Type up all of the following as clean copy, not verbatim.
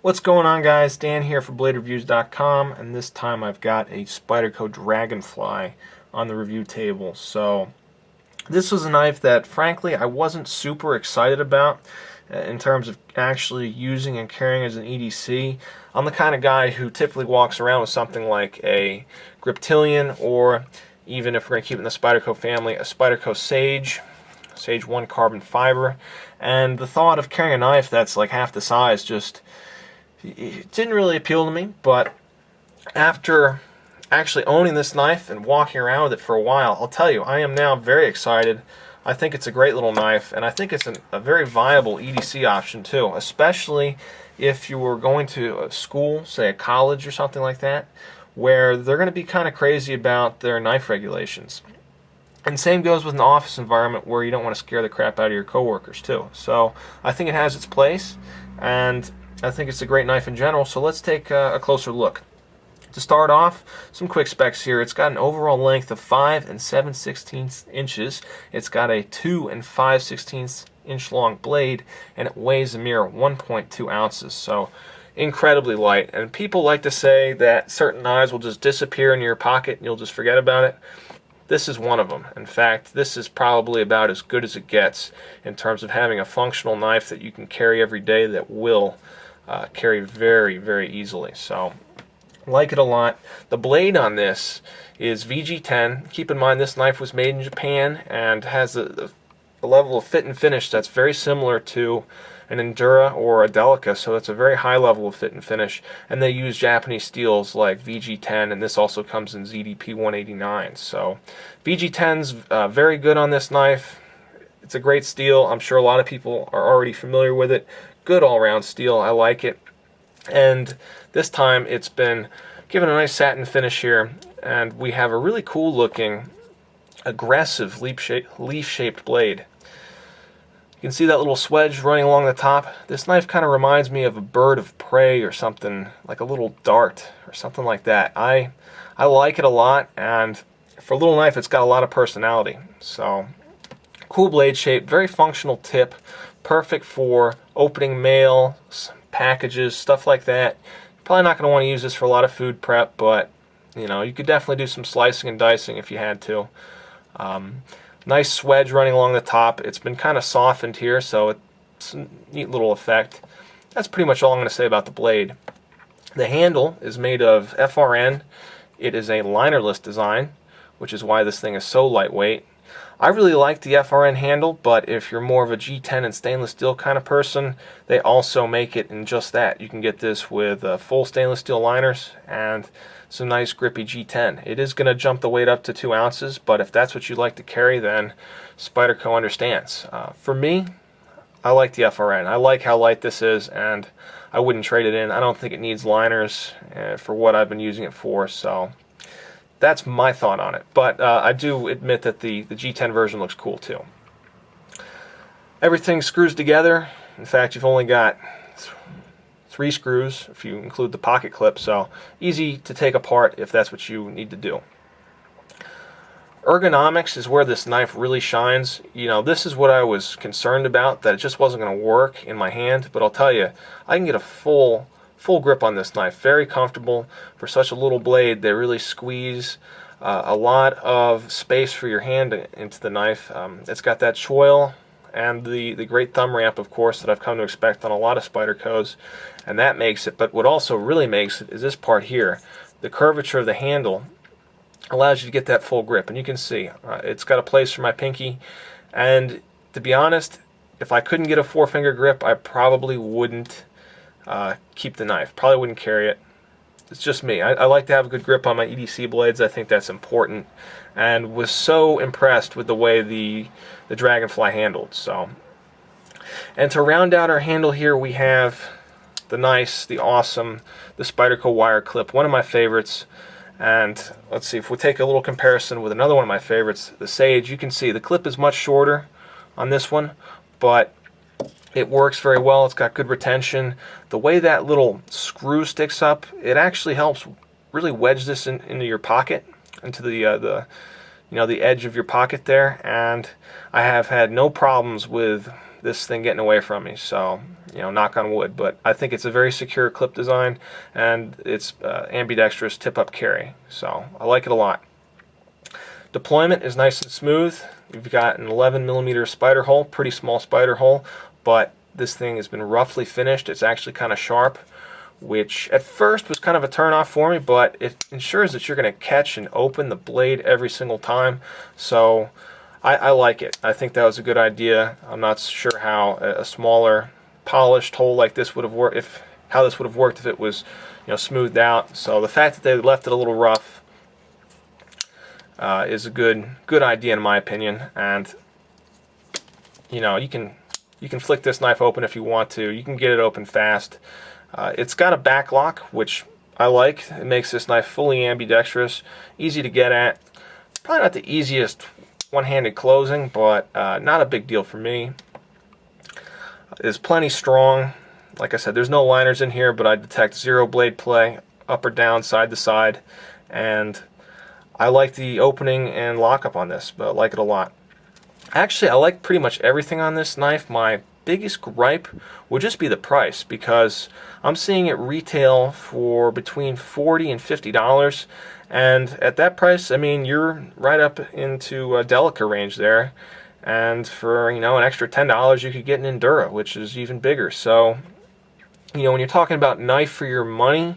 What's going on, guys? Dan here for BladeReviews.com, and this time I've got a Spyderco Dragonfly on the review table. So this was a knife that frankly I wasn't super excited about in terms of actually using and carrying as an EDC. I'm the kind of guy who typically walks around with something like a Griptilian, or even if we're going to keep it in the Spyderco family, a Spyderco Sage 1 carbon fiber. And the thought of carrying a knife that's like half the size just it didn't really appeal to me. But after actually owning this knife and walking around with it for a while, I'll tell you, I am now very excited. I think it's a great little knife, and I think it's a very viable EDC option too, especially if you were going to a school, say a college or something like that, where they're going to be kind of crazy about their knife regulations. And same goes with an office environment where you don't want to scare the crap out of your coworkers too. So I think it has its place, and I think it's a great knife in general. So let's take a closer look. To start off, some quick specs here. It's got an overall length of 5 7/16 inches. It's got a 2 5/16 inch long blade, and it weighs a mere 1.2 ounces. So incredibly light. And people like to say that certain knives will just disappear in your pocket and you'll just forget about it. This is one of them. In fact, this is probably about as good as it gets in terms of having a functional knife that you can carry every day that will carry very, very easily. So like it a lot. The blade on this is VG10. Keep in mind this knife was made in Japan and has a level of fit and finish that's very similar to an Endura or a Delica, so it's a very high level of fit and finish. And they use Japanese steels like VG10, and this also comes in ZDP 189. So VG10's very good on this knife. It's a great steel. I'm sure a lot of people are already familiar with it. Good all-around steel. I like it. And this time it's been given a nice satin finish here, and we have a really cool looking aggressive leaf-shaped blade. You can see that little swedge running along the top. This knife kind of reminds me of a bird of prey or something, like a little dart or something like that. I like it a lot, and for a little knife it's got a lot of personality. So cool blade shape, very functional tip, perfect for opening mail, packages, stuff like that. Probably not going to want to use this for a lot of food prep, but you know, you could definitely do some slicing and dicing if you had to. Nice swedge running along the top. It's been kind of softened here, so it's a neat little effect. That's pretty much all I'm going to say about the blade. The handle is made of FRN. It is a linerless design, which is why this thing is so lightweight. I really like the FRN handle, but if you're more of a G10 and stainless steel kind of person, they also make it in just that. You can get this with full stainless steel liners and some nice grippy G10. It is going to jump the weight up to 2 ounces, but if that's what you like to carry, then Spyderco understands. For me, I like the FRN. I like how light this is, and I wouldn't trade it in. I don't think it needs liners for what I've been using it for, so that's my thought on it. But I do admit that the G10 version looks cool too. Everything screws together. In fact, you've only got 3 screws if you include the pocket clip, so easy to take apart if that's what you need to do. Ergonomics is where this knife really shines. You know, this is what I was concerned about, that it just wasn't going to work in my hand, but I'll tell you, I can get a full grip on this knife. Very comfortable for such a little blade. They really squeeze a lot of space for your hand into the knife. It's got that choil and the great thumb ramp, of course, that I've come to expect on a lot of Spydercos, and that makes it. But what also really makes it is this part here. The curvature of the handle allows you to get that full grip, and you can see it's got a place for my pinky. And to be honest, if I couldn't get a 4-finger grip, I probably wouldn't keep the knife. Probably wouldn't carry it. It's just me. I like to have a good grip on my EDC blades. I think that's important, and was so impressed with the way the Dragonfly handled. So, and to round out our handle here, we have the nice, the awesome, the Spyderco wire clip, one of my favorites. And let's see, if we take a little comparison with another one of my favorites, the Sage, you can see the clip is much shorter on this one, but it works very well. It's got good retention. The way that little screw sticks up, it actually helps really wedge this into your pocket, into the edge of your pocket there. And I have had no problems with this thing getting away from me, so, you know, knock on wood. But I think it's a very secure clip design, and it's ambidextrous tip-up carry, so I like it a lot. Deployment is nice and smooth. You've got an 11mm spider hole, pretty small spider hole, but this thing has been roughly finished. It's actually kind of sharp, which at first was kind of a turn off for me, but it ensures that you're going to catch and open the blade every single time. So I like it. I think that was a good idea. I'm not sure how a smaller polished hole like this would have worked, if it was, you know, smoothed out. So the fact that they left it a little rough is a good idea in my opinion. And you know, you can flick this knife open if you want to. You can get it open fast. It's got a back lock, which I like. It makes this knife fully ambidextrous, easy to get at. Probably not the easiest one-handed closing, but not a big deal for me. It's plenty strong. Like I said, there's no liners in here, but I detect zero blade play, up or down, side to side, and I like the opening and lockup on this, but I like it a lot. Actually, I like pretty much everything on this knife. My biggest gripe would just be the price, because I'm seeing it retail for between $40 and $50, and at that price, I mean, you're right up into a Delica range there, and for, you know, an extra $10 you could get an Endura, which is even bigger. So, you know, when you're talking about knife for your money,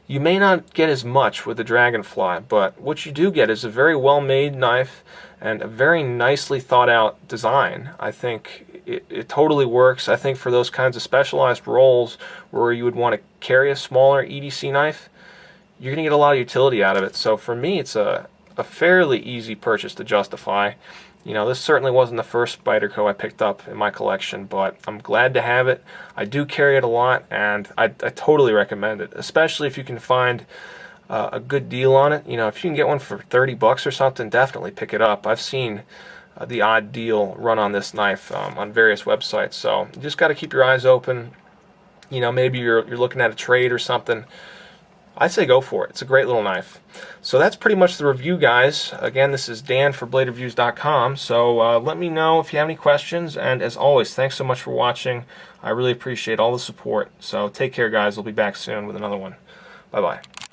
you may not get as much with the Dragonfly, but what you do get is a very well-made knife and a very nicely thought-out design. I think it totally works. I think for those kinds of specialized roles where you would want to carry a smaller EDC knife, you're going to get a lot of utility out of it. So for me, it's a fairly easy purchase to justify. You know, this certainly wasn't the first Spyderco I picked up in my collection, but I'm glad to have it. I do carry it a lot, and I totally recommend it, especially if you can find a good deal on it. You know, if you can get one for 30 bucks or something, definitely pick it up. I've seen the odd deal run on this knife on various websites, so you just got to keep your eyes open. You know, maybe you're looking at a trade or something. I say go for it. It's a great little knife. So that's pretty much the review, guys. Again, this is Dan for BladeReviews.com. So let me know if you have any questions. And as always, thanks so much for watching. I really appreciate all the support. So take care, guys. We'll be back soon with another one. Bye-bye.